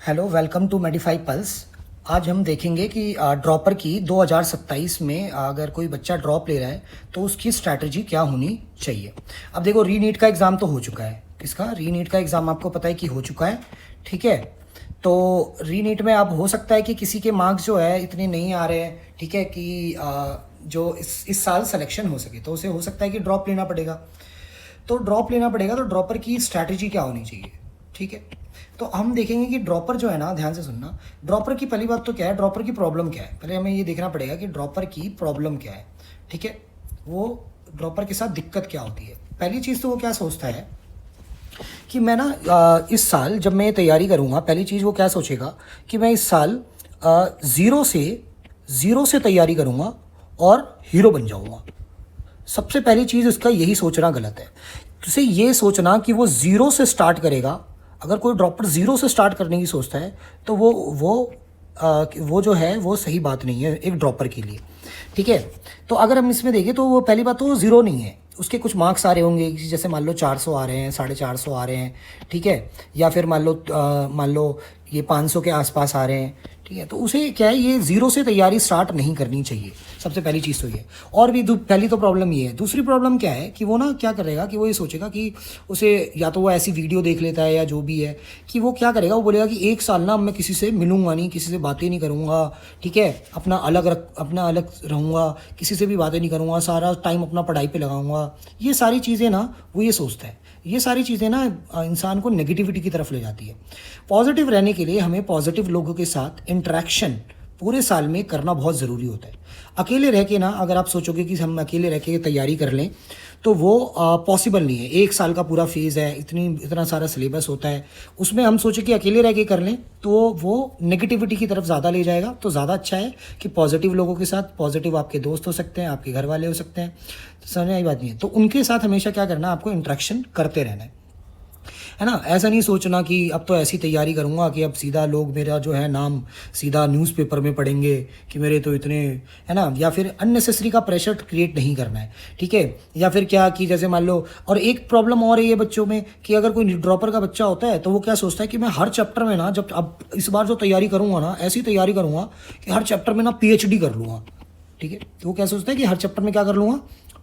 Hello, welcome to Medify Pulse. आज हम देखेंगे कि ड्रॉपर की 2027 में अगर कोई बच्चा ड्रॉप ले रहा है तो उसकी स्ट्रैटेजी क्या होनी चाहिए। अब देखो, रीनीट का एग्ज़ाम तो हो चुका है। किसका? रीनीट का एग्ज़ाम आपको पता है कि हो चुका है, ठीक है। तो रीनीट में अब हो सकता है कि किसी के मार्क्स जो है इतने नहीं आ रहे हैं, ठीक है, कि जो इस साल सिलेक्शन हो सके, तो उसे हो सकता है कि ड्रॉप लेना पड़ेगा। तो ड्रॉप लेना पड़ेगा तो ड्रॉपर की स्ट्रैटेजी क्या होनी चाहिए, ठीक है। तो हम देखेंगे कि ड्रॉपर जो है ना, ध्यान से सुनना, ड्रॉपर की पहली बात तो क्या है, ड्रॉपर की प्रॉब्लम क्या है। पहले हमें ये देखना पड़ेगा कि ड्रॉपर की प्रॉब्लम क्या है, ठीक है। वो ड्रॉपर के साथ दिक्कत क्या होती है। पहली चीज़ तो वो क्या सोचता है कि मैं ना इस साल जब मैं तैयारी करूँगा, पहली चीज़ वो क्या सोचेगा कि मैं इस साल ज़ीरो से तैयारी करूँगा और हीरो बन जाऊँगा। सबसे पहली चीज़ इसका यही सोचना गलत है। उसे ये सोचना कि वो ज़ीरो से स्टार्ट करेगा। अगर कोई ड्रॉपर ज़ीरो से स्टार्ट करने की सोचता है तो वो जो है वो सही बात नहीं है एक ड्रॉपर के लिए, ठीक है। तो अगर हम इसमें देखें तो वो पहली बात तो वो ज़ीरो नहीं है, उसके कुछ मार्क्स आ रहे होंगे, जैसे मान लो 400 आ रहे हैं, 450 आ रहे हैं, ठीक है, या फिर मान लो ये 500 के आसपास आ रहे हैं, ठीक है। तो उसे क्या है, ये ज़ीरो से तैयारी स्टार्ट नहीं करनी चाहिए। सबसे पहली चीज़ तो ये। और भी पहली तो प्रॉब्लम ये है। दूसरी प्रॉब्लम क्या है कि वो ना क्या करेगा कि वो ये सोचेगा कि उसे या तो वो ऐसी वीडियो देख लेता है या जो भी है, कि वो क्या करेगा, वो बोलेगा कि एक साल ना मैं किसी से मिलूंगा नहीं, किसी से बातें नहीं करूँगा, ठीक है, अपना अलग रहूँगा, किसी से भी बातें नहीं करूँगा, सारा टाइम अपना पढ़ाई पे लगाऊंगा। ये सारी चीज़ें ना वो ये सोचता है। ये सारी चीज़ें ना इंसान को नेगेटिविटी की तरफ ले जाती है। पॉजिटिव रहने के लिए हमें पॉजिटिव लोगों के साथ इंटरेक्शन पूरे साल में करना बहुत ज़रूरी होता है। अकेले रह के ना, अगर आप सोचोगे कि हम अकेले रह के तैयारी कर लें तो वो पॉसिबल नहीं है। एक साल का पूरा फेज़ है, इतना सारा सिलेबस होता है, उसमें हम सोचें कि अकेले रह के कर लें तो वो नेगेटिविटी की तरफ ज़्यादा ले जाएगा। तो ज़्यादा अच्छा है कि पॉजिटिव लोगों के साथ, पॉजिटिव आपके दोस्त हो सकते हैं, आपके घर वाले हो सकते हैं, तो समझ आई बात नहीं है। तो उनके साथ हमेशा क्या करना है, आपको इंटरेक्शन करते रहना है ना। ऐसा नहीं सोचना कि अब तो ऐसी तैयारी करूँगा कि अब सीधा लोग मेरा जो है नाम सीधा न्यूज़पेपर में पढ़ेंगे कि मेरे तो इतने, है ना। या फिर अननेसेसरी का प्रेशर क्रिएट नहीं करना है, ठीक है। या फिर क्या कि जैसे मान लो, और एक प्रॉब्लम और है ये बच्चों में कि अगर कोई ड्रॉपर का बच्चा होता है तो वो क्या सोचता है कि मैं हर चैप्टर में ना, जब अब इस बार जो तैयारी करूँगा ना, ऐसी तैयारी करूँगा कि हर चैप्टर में ना PhD कर लूँगा, ठीक है। तो वो क्या सोचता है कि हर चैप्टर में क्या कर लूँगा,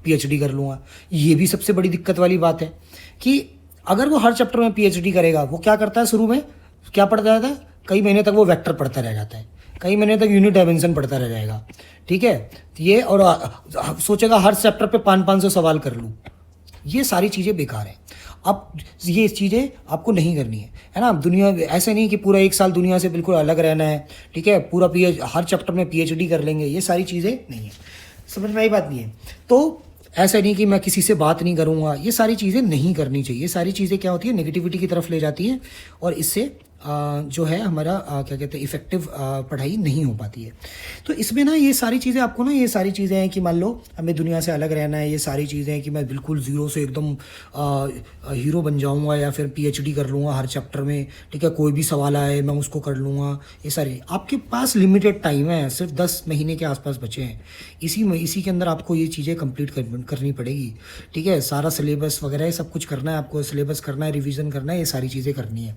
PhD कर लूँगा। ये भी सबसे बड़ी दिक्कत वाली बात है कि अगर वो हर चैप्टर में PhD करेगा, वो क्या करता है, शुरू में क्या पढ़ता रहता है, कई महीने तक वो वेक्टर पढ़ता रह जाता है, कई महीने तक यूनिट डायमेंशन पढ़ता रह जाएगा, ठीक है। तो ये, और सोचेगा हर चैप्टर पे 500 सवाल कर लूँ। ये सारी चीज़ें बेकार हैं। अब ये चीज़ें आपको नहीं करनी है ना। दुनिया ऐसे नहीं कि पूरा एक साल दुनिया से बिल्कुल अलग रहना है, ठीक है, पूरा हर चैप्टर में PhD कर लेंगे, ये सारी चीज़ें नहीं है। समझ में आई बात नहीं है। तो ऐसा नहीं कि मैं किसी से बात नहीं करूँगा, ये सारी चीज़ें नहीं करनी चाहिए। ये सारी चीज़ें क्या होती है, नेगेटिविटी की तरफ ले जाती है, और इससे जो है हमारा क्या कहते हैं, इफेक्टिव पढ़ाई नहीं हो पाती है। तो इसमें ना ये सारी चीज़ें आपको ना, ये सारी चीज़ें हैं कि मान लो हमें दुनिया से अलग रहना है, ये सारी चीज़ें हैं कि मैं बिल्कुल ज़ीरो से एकदम हीरो बन जाऊँगा या फिर PhD कर लूँगा हर चैप्टर में, ठीक है, कोई भी सवाल आए मैं उसको कर लूँगा। ये सारी, आपके पास लिमिटेड टाइम है, सिर्फ 10 महीने के आसपास बचे हैं। इसी के अंदर आपको ये चीज़ें कंप्लीट करनी पड़ेगी, ठीक है। सारा सिलेबस वगैरह सब कुछ करना है आपको, सिलेबस करना है, रिवीजन करना है, ये सारी चीज़ें करनी है।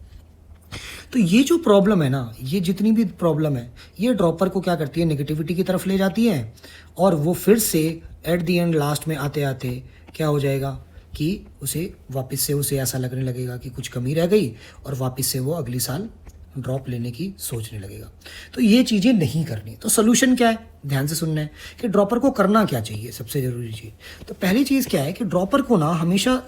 तो ये जो प्रॉब्लम है ना, ये जितनी भी प्रॉब्लम है, ये ड्रॉपर को क्या करती है, नेगेटिविटी की तरफ ले जाती है। और वो फिर से एट द एंड, लास्ट में आते आते क्या हो जाएगा कि उसे ऐसा लगने लगेगा कि कुछ कमी रह गई, और वापस से वो अगली साल ड्रॉप लेने की सोचने लगेगा। तो ये चीज़ें नहीं करनी। तो सोल्यूशन क्या है, ध्यान से सुनना है कि ड्रॉपर को करना क्या चाहिए। सबसे ज़रूरी चीज़ तो पहली चीज़ क्या है कि ड्रॉपर को ना हमेशा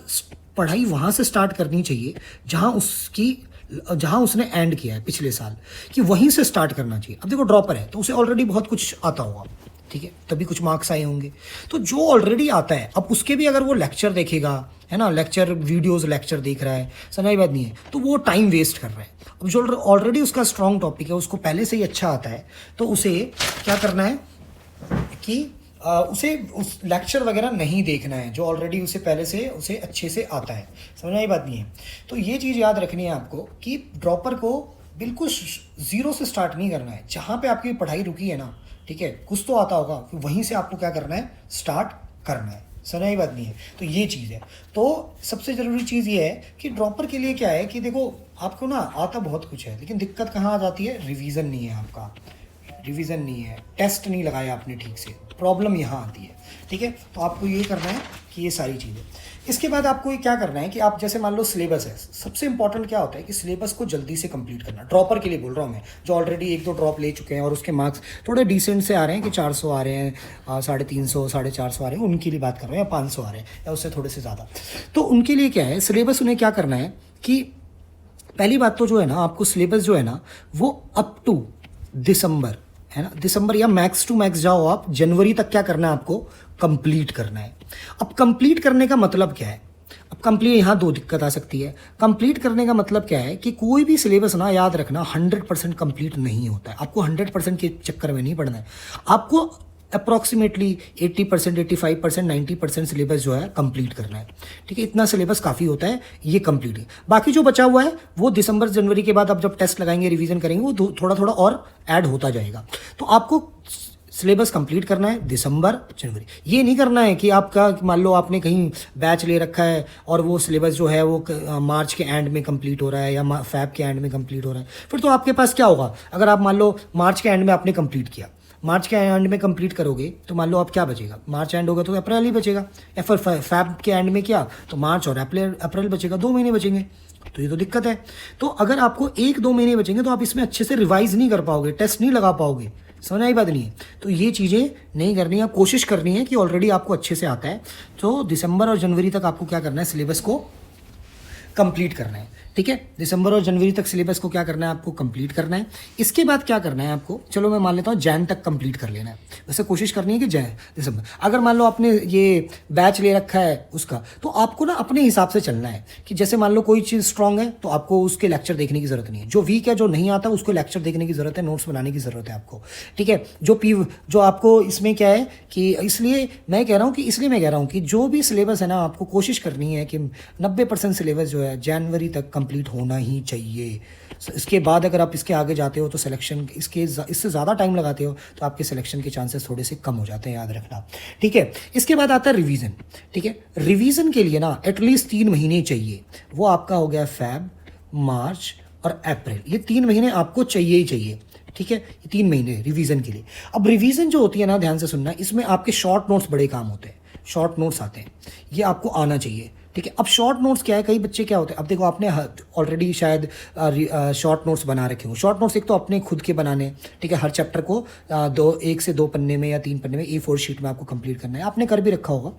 पढ़ाई वहाँ से स्टार्ट करनी चाहिए जहाँ उसने एंड किया है पिछले साल, कि वहीं से स्टार्ट करना चाहिए। अब देखो, ड्रॉपर है तो उसे ऑलरेडी बहुत कुछ आता होगा, ठीक है, तभी कुछ मार्क्स आए होंगे। तो जो ऑलरेडी आता है, अब उसके भी अगर वो लेक्चर देखेगा, है ना, वीडियोज़ लेक्चर देख रहा है, समझ बात नहीं है, तो वो टाइम वेस्ट कर रहा है। अब जो ऑलरेडी उसका स्ट्रॉन्ग टॉपिक है, उसको पहले से ही अच्छा आता है, तो उसे क्या करना है कि उसे उस लेक्चर वगैरह नहीं देखना है, जो ऑलरेडी उसे पहले से उसे अच्छे से आता है। समझ आई बात नहीं है। तो ये चीज़ याद रखनी है आपको कि ड्रॉपर को बिल्कुल ज़ीरो से स्टार्ट नहीं करना है। जहाँ पे आपकी पढ़ाई रुकी है ना, ठीक है, कुछ तो आता होगा, वहीं से आपको क्या करना है, स्टार्ट करना है। सुना ही बात नहीं है। तो ये चीज़ है। तो सबसे ज़रूरी चीज़ ये है कि ड्रॉपर के लिए क्या है कि देखो आपको ना आता बहुत कुछ है, लेकिन दिक्कत कहाँ आ जाती है, रिवीजन नहीं है आपका, रिवीजन नहीं है, टेस्ट नहीं लगाया आपने ठीक से, प्रॉब्लम यहाँ आती है। ठीक है, तो आपको ये करना है कि ये सारी चीज़ें। इसके बाद आपको ये क्या करना है कि आप जैसे मान लो सिलेबस है, सबसे इंपॉर्टेंट क्या होता है कि सिलेबस को जल्दी से कंप्लीट करना। ड्रॉपर के लिए बोल रहा हूँ मैं, जो ऑलरेडी 1-2 ड्रॉप ले चुके हैं और उसके मार्क्स थोड़े डिसेंट से आ रहे हैं कि 400 आ रहे हैं, 350, 450 आ रहे हैं, उनके लिए बात कर रहे हैं, या 500 आ रहे हैं या उससे थोड़े से ज़्यादा। तो उनके लिए क्या है, सिलेबस उन्हें क्या करना है कि पहली बात तो जो है ना, आपको सिलेबस जो है ना वो अप टू दिसंबर, है ना, दिसंबर या मैक्स टू मैक्स जाओ आप जनवरी तक क्या करना है, आपको कंप्लीट करना है। अब कंप्लीट करने का मतलब क्या है, अब कंप्लीट यहाँ 2 दिक्कत आ सकती है। कंप्लीट करने का मतलब क्या है कि कोई भी सिलेबस ना, याद रखना, 100% कंप्लीट नहीं होता है। आपको 100% के चक्कर में नहीं पड़ना है, आपको अप्रॉक्सीमेटली 80%, 85%, 90% सिलेबस जो है कंप्लीट करना है। ठीक है, इतना सिलेबस काफ़ी होता है, ये कंप्लीट है। बाकी जो बचा हुआ है वो दिसंबर जनवरी के बाद आप जब टेस्ट लगाएंगे, रिवीजन करेंगे, वो थोड़ा थोड़ा और ऐड होता जाएगा। तो आपको सिलेबस कंप्लीट करना है दिसंबर जनवरी। ये नहीं करना है कि आपका मान लो आपने कहीं बैच ले रखा है और वो सिलेबस जो है वो मार्च के एंड में कंप्लीट हो रहा है या फैब के एंड में कंप्लीट हो रहा है, फिर तो आपके पास क्या होगा, अगर आप मान लो मार्च के एंड में आपने कंप्लीट किया, मार्च के एंड में कंप्लीट करोगे तो मान लो आप क्या बचेगा, मार्च एंड होगा तो अप्रैल ही बचेगा, या फिर फैब के एंड में किया तो मार्च और अप्रैल बचेगा, 2 महीने बचेंगे। तो ये तो दिक्कत है। तो अगर आपको 1-2 महीने बचेंगे तो आप इसमें अच्छे से रिवाइज नहीं कर पाओगे, टेस्ट नहीं लगा पाओगे, समझ आई बात नहीं है। तो ये चीज़ें नहीं करनी है, कोशिश करनी है कि ऑलरेडी आपको अच्छे से आता है। तो दिसंबर और जनवरी तक आपको क्या करना है, सिलेबस को कंप्लीट करना है। ठीक है, दिसंबर और जनवरी तक सिलेबस को क्या करना है, आपको कंप्लीट करना है। इसके बाद क्या करना है आपको, चलो मैं मान लेता हूँ जैन तक कंप्लीट कर लेना है। वैसे कोशिश करनी है कि जैन दिसंबर, अगर मान लो आपने ये बैच ले रखा है उसका, तो आपको ना अपने हिसाब से चलना है कि जैसे मान लो कोई चीज़ स्ट्रांग है तो आपको उसके लेक्चर देखने की ज़रूरत नहीं है, जो वीक है, जो नहीं आता उसको लेक्चर देखने की ज़रूरत है, नोट्स बनाने की ज़रूरत है आपको। ठीक है, जो आपको इसमें क्या है कि इसलिए मैं कह रहा हूँ कि जो भी सिलेबस है ना, आपको कोशिश करनी है कि 90% सिलेबस जो है जनवरी तक कंप्लीट होना ही चाहिए। इसके बाद अगर आप इसके आगे जाते हो तो सिलेक्शन इससे ज़्यादा टाइम लगाते हो तो आपके सिलेक्शन के चांसेस थोड़े से कम हो जाते हैं, याद रखना। ठीक है, इसके बाद आता है रिवीजन। ठीक है, रिवीजन के लिए ना एटलीस्ट 3 महीने चाहिए। वो आपका हो गया फैब, मार्च और अप्रैल, ये 3 महीने आपको चाहिए ही चाहिए। ठीक है, ये 3 महीने रिवीजन के लिए। अब रिवीजन जो होती है ना, ध्यान से सुनना, इसमें आपके शॉर्ट नोट्स बड़े काम होते हैं, शॉर्ट नोट्स आते हैं, ये आपको आना चाहिए। ठीक है, अब शॉर्ट नोट्स क्या है, कई बच्चे क्या होते हैं, अब देखो आपने ऑलरेडी शायद शॉर्ट नोट्स बना रखे हो। शॉर्ट नोट्स एक तो अपने खुद के बनाने, ठीक है, हर चैप्टर को 1 से 2 पन्ने में या 3 पन्ने में A4 शीट में आपको कंप्लीट करना है, आपने कर भी रखा होगा।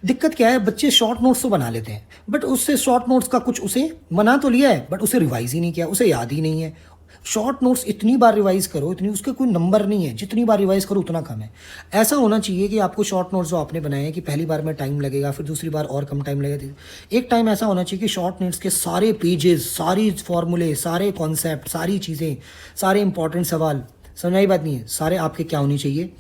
दिक्कत क्या है, बच्चे शॉर्ट नोट्स तो बना लेते हैं, बट उससे शॉर्ट नोट्स का कुछ, उसे बना तो लिया है बट उसे रिवाइज ही नहीं किया, उसे याद ही नहीं है। शॉर्ट नोट्स इतनी बार रिवाइज करो, इतनी, उसके कोई नंबर नहीं है, जितनी बार रिवाइज करो उतना कम है। ऐसा होना चाहिए कि आपको शॉर्ट नोट्स जो आपने बनाए हैं कि पहली बार में टाइम लगेगा, फिर दूसरी बार और कम टाइम लगेगा, एक टाइम ऐसा होना चाहिए कि शॉर्ट नोट्स के सारे पेजेस, सारी फॉर्मूले, सारे कॉन्सेप्ट, सारी चीज़ें, सारे इंपॉर्टेंट सवाल, समझ आई बात नहीं है, सारे आपके क्या होनी चाहिए,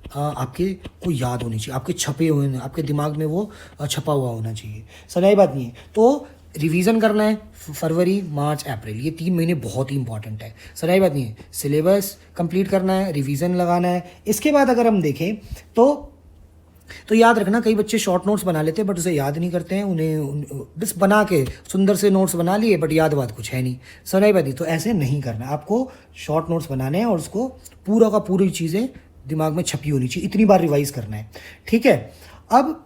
आपके को याद होनी चाहिए, आपके छपे हुए, आपके दिमाग में वो छपा हुआ होना चाहिए। समझ आई बात नहीं है। तो रिवीजन करना है फरवरी, मार्च, अप्रैल, ये 3 महीने बहुत ही इंपॉर्टेंट है। समझ आई बात नहीं है। सिलेबस कंप्लीट करना है, रिवीजन लगाना है। इसके बाद अगर हम देखें तो याद रखना, कई बच्चे शॉर्ट नोट्स बना लेते हैं बट उसे याद नहीं करते हैं, उन्हें बस बना के सुंदर से नोट्स बना लिए बट याद बात कुछ है नहीं। समझ आई बात नहीं। तो ऐसे नहीं करना, आपको शॉर्ट नोट्स बनाने हैं और उसको पूरा का पूरी चीज़ें दिमाग में छपी होनी चाहिए, इतनी बार रिवाइज करना है। ठीक है, अब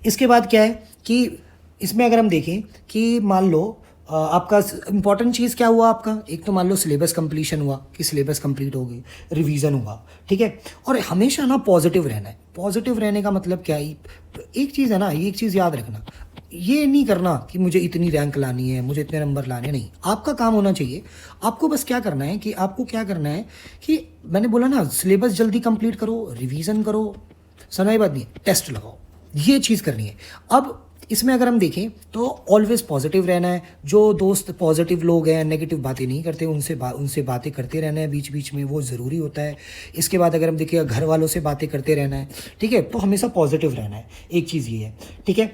इसके बाद क्या है कि इसमें अगर हम देखें कि मान लो आपका इंपॉर्टेंट चीज़ क्या हुआ आपका, एक तो मान लो सिलेबस कंप्लीशन हुआ कि सिलेबस कंप्लीट हो गई, रिवीजन हुआ। ठीक है, और हमेशा ना पॉजिटिव रहना है। पॉजिटिव रहने का मतलब क्या है, एक चीज़ है ना, एक चीज़ याद रखना, ये नहीं करना कि मुझे इतनी रैंक लानी है, मुझे इतने नंबर लाने, नहीं। आपका काम होना चाहिए, आपको बस क्या करना है कि आपको क्या करना है कि मैंने बोला ना, सिलेबस जल्दी कंप्लीट करो, रिवीजन करो, सुनाई बात नहीं, टेस्ट लगाओ, ये चीज़ करनी है। अब इसमें अगर हम देखें तो ऑलवेज पॉजिटिव रहना है। जो दोस्त पॉजिटिव लोग हैं, नेगेटिव बातें नहीं करते, उनसे बातें करते रहना है बीच बीच में, वो ज़रूरी होता है। इसके बाद अगर हम देखें, घर वालों से बातें करते रहना है। ठीक है, तो हमेशा पॉजिटिव रहना है, एक चीज़ ये है। ठीक है,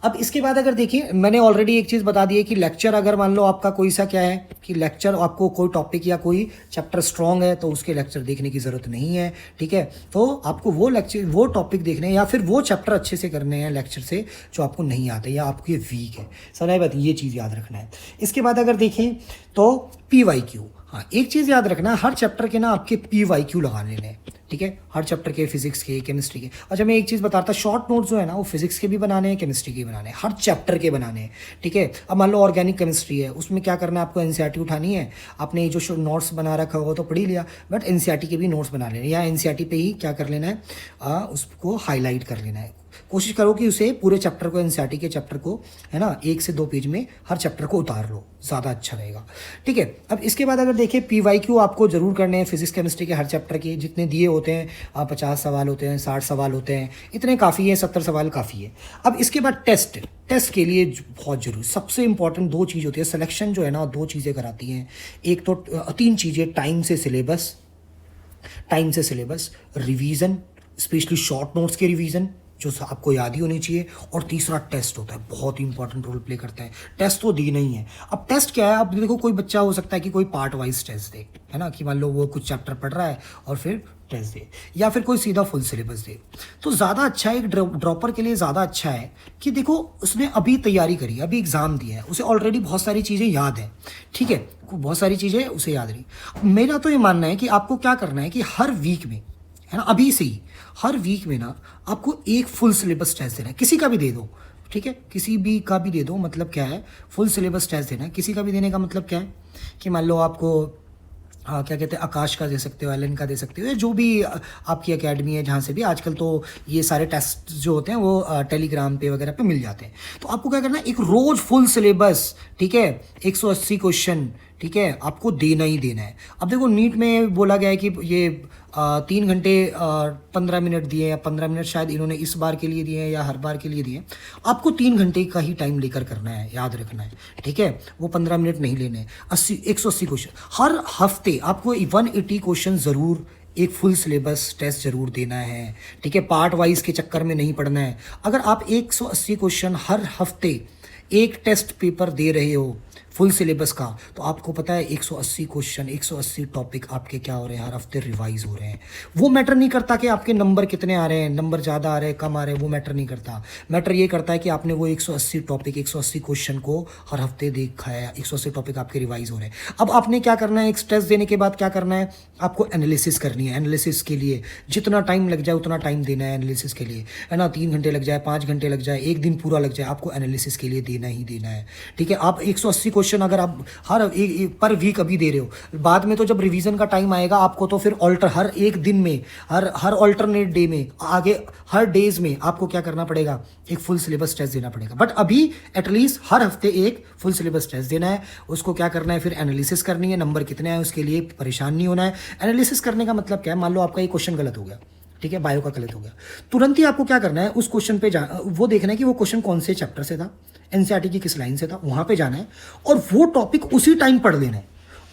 अब इसके बाद अगर देखिए, मैंने ऑलरेडी एक चीज़ बता दी है कि लेक्चर अगर मान लो आपका कोई सा क्या है कि लेक्चर आपको कोई टॉपिक या कोई चैप्टर स्ट्रॉन्ग है तो उसके लेक्चर देखने की ज़रूरत नहीं है, ठीक है। तो आपको वो लेक्चर, वो टॉपिक देखने हैं या फिर वो चैप्टर अच्छे से करने हैं लेक्चर से जो आपको नहीं आते या आपको ये वीक है। समझ बात, ये चीज़ याद रखना है। इसके बाद अगर देखें तो PYQ, हाँ एक चीज़ याद रखना, हर चैप्टर के ना आपके PYQ लगा लेने हैं, ठीक है। हर चैप्टर के, फिजिक्स के, केमिस्ट्री के। अच्छा मैं एक चीज़ बता रहा था, शॉर्ट नोट्स जो है ना वो फिजिक्स के भी बनाने हैं, केमिस्ट्री के भी बनाने हैं, हर चैप्टर के बनाने हैं, ठीक है। अब मान लो ऑर्गेनिक केमिस्ट्री है, उसमें क्या करना है आपको, NCERT उठानी है। आपने जो नोट्स बना रखा होगा तो पढ़ ही लिया, बट NCERT के भी नोट्स बना लेने, या NCERT पे ही क्या कर लेना है, उसको हाईलाइट कर लेना है। कोशिश करो कि उसे पूरे चैप्टर को, NCERT के चैप्टर को, है ना, 1 से 2 पेज में हर चैप्टर को उतार लो, ज़्यादा अच्छा रहेगा, ठीक है। अब इसके बाद अगर देखें PYQ आपको जरूर करने हैं फिजिक्स केमिस्ट्री के हर चैप्टर के, जितने दिए होते हैं, 50 सवाल होते हैं, 60 सवाल होते हैं, इतने काफ़ी है, 70 सवाल काफ़ी है। अब इसके बाद टेस्ट के लिए बहुत जरूरी, सबसे इंपॉर्टेंट 2 चीज़ होती है सिलेक्शन जो है ना, 2 चीज़ें कराती हैं। एक तो 3 चीज़ें, टाइम से syllabus, revision, specially short notes के रिवीजन जो आपको याद ही होनी चाहिए, और तीसरा टेस्ट होता है, बहुत ही इंपॉर्टेंट रोल प्ले करता है। टेस्ट तो दी नहीं है। अब टेस्ट क्या है, अब देखो कोई बच्चा हो सकता है कि कोई पार्ट वाइज टेस्ट दे, है ना, कि मान लो वो कुछ चैप्टर पढ़ रहा है और फिर टेस्ट दे, या फिर कोई सीधा फुल सिलेबस दे। तो ज़्यादा अच्छा है, एक ड्रॉपर के लिए ज़्यादा अच्छा है कि देखो उसने अभी तैयारी करी, अभी एग्ज़ाम दिया है, उसे ऑलरेडी बहुत सारी चीज़ें याद है, ठीक है, बहुत सारी चीज़ें उसे याद रही। मेरा तो ये मानना है कि आपको क्या करना है कि हर वीक में, है ना, अभी से ही हर वीक में ना आपको एक फुल सिलेबस टेस्ट देना है, किसी का भी दे दो, ठीक है, किसी भी का भी दे दो। मतलब क्या है, फुल सिलेबस टेस्ट देना है, किसी का भी देने का मतलब क्या है कि मान लो आपको क्या कहते हैं, आकाश का दे सकते हो, एलन का दे सकते हो, या जो भी आपकी एकेडमी है जहाँ से भी। आजकल तो ये सारे टेस्ट जो होते हैं वो टेलीग्राम पे वगैरह पे मिल जाते हैं। तो आपको क्या करना है, एक रोज़ फुल सिलेबस, ठीक है, 180 क्वेश्चन, ठीक है, आपको देना ही देना है। अब देखो नीट में बोला गया है कि ये 3 घंटे 15 मिनट दिए, या 15 मिनट शायद इन्होंने इस बार के लिए दिए हैं या हर बार के लिए दिए हैं। आपको 3 घंटे का ही टाइम लेकर करना है, याद रखना है, ठीक है। वो 15 मिनट नहीं लेने हैं। 180 क्वेश्चन हर हफ्ते आपको 180 क्वेश्चन ज़रूर, एक फुल सिलेबस टेस्ट जरूर देना है, ठीक है। पार्ट वाइज के चक्कर में नहीं पढ़ना है। अगर आप 180 क्वेश्चन हर हफ्ते एक टेस्ट पेपर दे रहे हो फुल सिलेबस का, तो आपको पता है 180 क्वेश्चन, 180 टॉपिक आपके क्या हो रहे हैं, हर हफ्ते रिवाइज हो रहे हैं। वो मैटर नहीं करता कि आपके नंबर कितने आ रहे हैं, नंबर ज़्यादा आ रहे हैं, कम आ रहे हैं, वो मैटर नहीं करता। मैटर ये करता है कि आपने वो 180 टॉपिक, 180 क्वेश्चन को हर हफ्ते देखा है, 180 टॉपिक आपके रिवाइज हो रहे हैं। अब आपने क्या करना है, एक टेस्ट देने के बाद क्या करना है, आपको एनालिसिस करनी है। एनालिसिस के लिए जितना टाइम लग जाए उतना टाइम देना है एनालिसिस के लिए, है ना। 3 घंटे लग जाए, 5 घंटे लग जाए, 1 दिन पूरा लग जाए, आपको एनालिसिस के लिए देना ही देना है, ठीक है। आप 180 क्वेश्चन अगर आप हर एक पर वीक अभी दे रहे हो, बाद में तो जब रिवीजन का टाइम आएगा आपको, तो फिर हर एक दिन में, हर ऑल्टरनेट डे में, आगे हर डेज में आपको क्या करना पड़ेगा, एक फुल सिलेबस टेस्ट देना पड़ेगा। बट अभी एटलीस्ट हर हफ्ते एक फुल सिलेबस टेस्ट देना है। उसको क्या करना है, फिर एनालिसिस करनी है, नंबर कितने आए उसके लिए परेशान नहीं होना है। एनालिसिस करने का मतलब क्या है, मान लो आपका एक क्वेश्चन गलत हो गया, ठीक है, बायो का गलत हो गया, तुरंत ही आपको क्या करना है, उस क्वेश्चन पे वो देखना है कि वो क्वेश्चन कौन से चैप्टर से था, NCERT की किस लाइन से था, वहां पे जाना है और वो टॉपिक उसी टाइम पढ़ लेना है,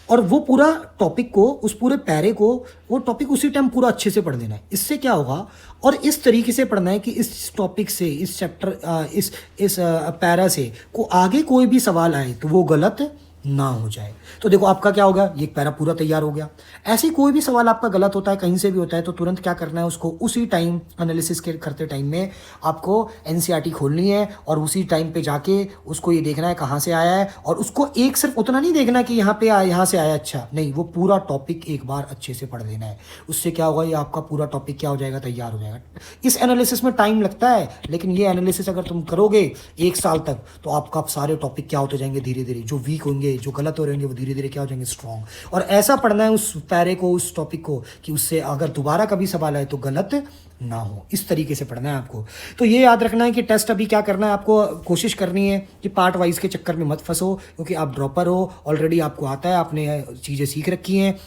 और वो पूरा टॉपिक को, उस पूरे पैरे को, वो टॉपिक उसी टाइम पूरा अच्छे से पढ़ लेना है। इससे क्या होगा, और इस तरीके से पढ़ना है कि इस टॉपिक से, इस चैप्टर, इस पैरा से को आगे कोई भी सवाल आए तो वो गलत ना हो जाए। तो देखो आपका क्या होगा, ये पैरा पूरा तैयार हो गया। ऐसे कोई भी सवाल आपका गलत होता है, कहीं से भी होता है, तो तुरंत क्या करना है, उसको उसी टाइम एनालिसिस के करते टाइम में आपको NCERT खोलनी है, और उसी टाइम पे जाके उसको ये देखना है कहाँ से आया है, और उसको एक सिर्फ उतना नहीं देखना कि यहाँ पे आया, यहाँ से आया, अच्छा नहीं, वो पूरा टॉपिक एक बार अच्छे से पढ़ लेना है। उससे क्या होगा, ये आपका पूरा टॉपिक क्या हो जाएगा, तैयार हो जाएगा। इस एनालिसिस में टाइम लगता है, लेकिन ये एनालिसिस अगर तुम करोगे 1 साल तक, तो आपका सारे टॉपिक क्या होते जाएंगे, धीरे धीरे जो वीक होंगे, जो गलत हो रहे होंगे, वो धीरे धीरे क्या हो जाएंगे, स्ट्रॉन्ग। और ऐसा पढ़ना है उस पैरे को, उस टॉपिक को, कि उससे अगर दोबारा कभी सवाल आए तो गलत ना हो। इस तरीके से पढ़ना है आपको। तो ये याद रखना है कि टेस्ट अभी क्या करना है, आपको कोशिश करनी है कि पार्ट वाइज के चक्कर में मत फंसो, क्योंकि आप ड्रॉपर हो, ऑलरेडी आपको आता है, आपने चीज़ें सीख रखी हैं।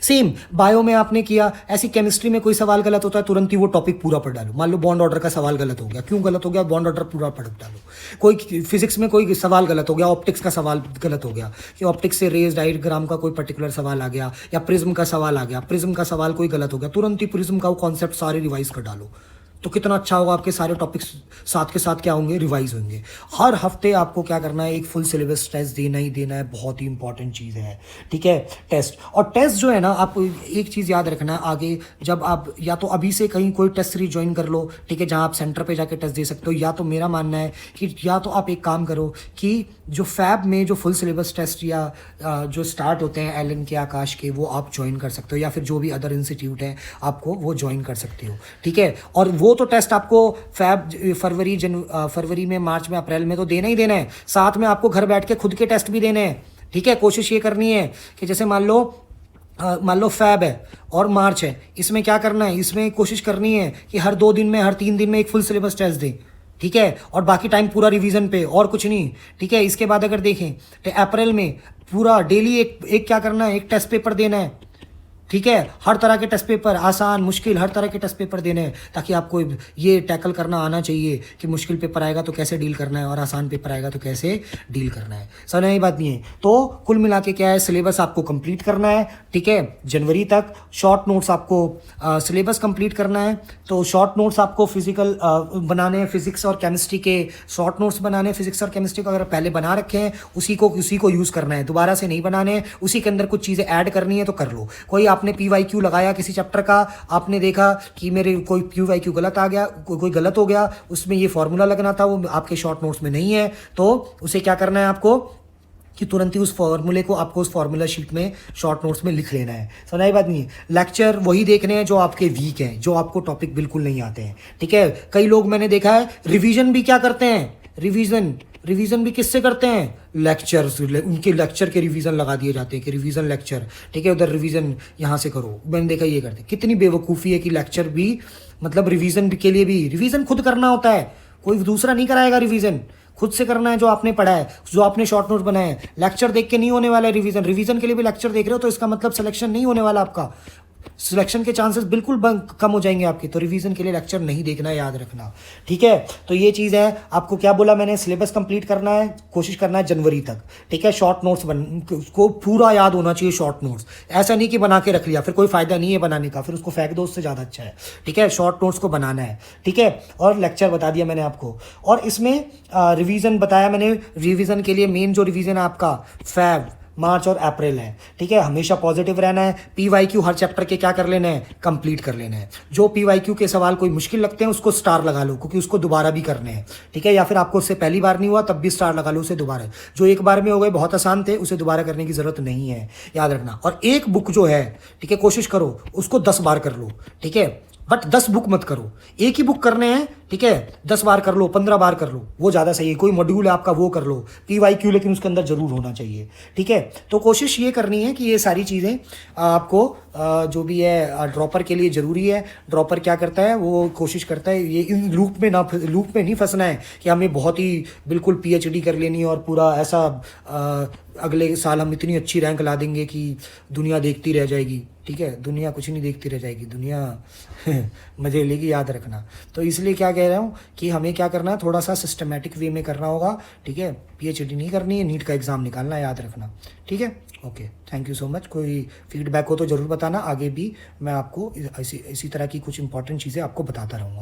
सेम बायो में आपने किया, ऐसी केमिस्ट्री में कोई सवाल गलत होता है, तुरंत ही वो टॉपिक पूरा पढ़ डालो। मान लो बॉन्ड ऑर्डर का सवाल गलत हो गया, क्यों गलत हो गया, बॉन्ड ऑर्डर पूरा पढ़ डालो। कोई फिजिक्स में कोई सवाल गलत हो गया, ऑप्टिक्स का सवाल गलत हो गया, कि ऑप्टिक्स से रेज डायग्राम का कोई पर्टिकुलर सवाल आ गया, या प्रिज्म का सवाल आ गया, प्रिज्म का सवाल कोई गलत हो गया, तुरंत ही प्रिज्म का वो कॉन्सेप्ट सारे रिवाइज कर डालो, तो कितना अच्छा होगा, आपके सारे टॉपिक्स साथ के साथ क्या होंगे, रिवाइज होंगे। हर हफ्ते आपको क्या करना है, एक फुल सिलेबस टेस्ट देना ही देना है, बहुत ही इंपॉर्टेंट चीज़ है, ठीक है। टेस्ट, और टेस्ट जो है ना, आप एक चीज़ याद रखना है, आगे जब आप या तो अभी से कहीं कोई टेस्ट सीरीज ज्वाइन कर लो, ठीक है, जहाँ आप सेंटर पे जाके टेस्ट दे सकते हो, या तो मेरा मानना है कि या तो आप एक काम करो कि जो फैब में जो फुल सिलेबस टेस्ट या जो स्टार्ट होते हैं एलन के, आकाश के, वो आप ज्वाइन कर सकते हो, या फिर जो भी अदर इंस्टीट्यूट है आपको वो ज्वाइन कर सकते हो, ठीक है। और वो तो टेस्ट आपको फरवरी में, मार्च में, अप्रैल में तो देना ही देना है, साथ में आपको घर बैठ के खुद के टेस्ट भी देने हैं, ठीक है। कोशिश ये करनी है कि जैसे मान लो फैब है और मार्च है, इसमें क्या करना है, इसमें कोशिश करनी है कि हर 2 दिन में, हर 3 दिन में एक फुल सिलेबस टेस्ट दें, ठीक है, और बाकी टाइम पूरा रिवीजन पे, और कुछ नहीं, ठीक है। इसके बाद अगर देखें तो अप्रैल में पूरा डेली एक क्या करना है, एक टेस्ट पेपर देना है, ठीक है। हर तरह के टेस्ट पेपर, आसान मुश्किल हर तरह के टेस्ट पेपर देने हैं, ताकि आपको ये टैकल करना आना चाहिए कि मुश्किल पेपर आएगा तो कैसे डील करना है, और आसान पेपर आएगा तो कैसे डील करना है। समझ में बात नहीं है। तो कुल मिला के क्या है, सिलेबस आपको कंप्लीट करना है, ठीक है, जनवरी तक। शॉर्ट नोट्स आपको सिलेबस कंप्लीट करना है, तो शॉर्ट नोट्स आपको फिजिकल बनाने हैं, फिजिक्स और केमिस्ट्री के शॉर्ट नोट्स बनाने हैं। फिजिक्स और केमिस्ट्री को अगर पहले बना रखे हैं, उसी को यूज़ करना है, दोबारा से नहीं बनाने हैं। उसी के अंदर कुछ चीज़ें ऐड करनी है तो कर लो। कोई आपने PYQ लगाया किसी चैप्टर का, आपने देखा कि मेरे कोई PYQ गलत आ गया, कोई गलत हो गया, उसमें ये फॉर्मूला लगना था, वो आपके शॉर्ट नोट्स में नहीं है, तो उसे क्या करना है आपको कि तुरंत ही उस फॉर्मूले को आपको उस फॉर्मूला शीट में शॉर्ट नोट्स में लिख लेना है। समझाई बात नहीं है। लेक्चर वही देखने हैं जो आपके वीक हैं, जो आपको टॉपिक बिल्कुल नहीं आते हैं, ठीक है। कई लोग मैंने देखा है रिवीजन भी क्या करते हैं, रिवीजन भी किससे करते हैं, लेक्चर्स, उनके लेक्चर के रिवीजन लगा दिए जाते हैं कि रिवीजन लेक्चर, ठीक है, उधर रिवीजन यहाँ से करो। मैंने देखा ये करते, कितनी बेवकूफ़ी है कि लेक्चर भी मतलब रिवीजन के लिए भी रिवीजन खुद करना होता है, कोई दूसरा नहीं कराएगा रिवीजन, खुद से करना है जो आपने पढ़ा है, जो आपने शॉर्ट नोट बनाए हैं। लेक्चर देख के नहीं होने वाला है रिवीजन के लिए भी लेक्चर देख रहे हो तो इसका मतलब सिलेक्शन नहीं होने वाला आपका, सिलेक्शन के चांसेस बिल्कुल कम हो जाएंगे आपके। तो रिवीजन के लिए लेक्चर नहीं देखना है, याद रखना, ठीक है। तो ये चीज़ है, आपको क्या बोला मैंने, सिलेबस कंप्लीट करना है, कोशिश करना है जनवरी तक, ठीक है। शॉर्ट नोट्स उसको पूरा याद होना चाहिए, शॉर्ट नोट्स, ऐसा नहीं कि बना के रख लिया फिर कोई फायदा नहीं है बनाने का, फिर उसको फेंक दो, उससे ज़्यादा अच्छा है, ठीक है। शॉर्ट नोट्स को बनाना है, ठीक है। और लेक्चर बता दिया मैंने आपको, और इसमें रिवीजन बताया मैंने। रिवीजन के लिए मेन जो रिवीजन है आपका फैब, मार्च और अप्रैल है, ठीक है। हमेशा पॉजिटिव रहना है। PYQ हर चैप्टर के क्या कर लेना है, कंप्लीट कर लेना है। जो PYQ के सवाल कोई मुश्किल लगते हैं उसको स्टार लगा लो, क्योंकि उसको दोबारा भी करने हैं, ठीक है। या फिर आपको उससे पहली बार नहीं हुआ तब भी स्टार लगा लो, उसे दोबारा, जो एक बार में हो गए बहुत आसान थे उसे दोबारा करने की जरूरत नहीं है, याद रखना। और एक बुक जो है, ठीक है, कोशिश करो उसको 10 बार कर लो, ठीक है, बट 10 बुक मत करो, एक ही बुक करने हैं, ठीक है। 10 बार कर लो, 15 बार कर लो, वो ज़्यादा सही है। कोई मॉड्यूल है आपका वो कर लो, PYQ लेकिन उसके अंदर जरूर होना चाहिए, ठीक है। तो कोशिश ये करनी है कि ये सारी चीज़ें आपको जो भी है ड्रॉपर के लिए ज़रूरी है। ड्रॉपर क्या करता है, वो कोशिश करता है ये इन लूप में नहीं फंसना है कि हमें बहुत ही बिल्कुल PhD कर लेनी है और पूरा ऐसा अगले साल हम इतनी अच्छी रैंक ला देंगे कि दुनिया देखती रह जाएगी, ठीक है। दुनिया कुछ नहीं देखती रह जाएगी, दुनिया मजे लेगी, याद रखना। तो इसलिए क्या कह रहा हूँ कि हमें क्या करना है, थोड़ा सा सिस्टमेटिक वे में करना होगा, ठीक है। PhD नहीं करनी है, नीट का एग्ज़ाम निकालना है, याद रखना, ठीक है। Okay, thank you so much. कोई फीडबैक हो तो ज़रूर बताना, आगे भी मैं आपको इसी तरह की कुछ इंपॉर्टेंट चीज़ें आपको बताता रहूँगा।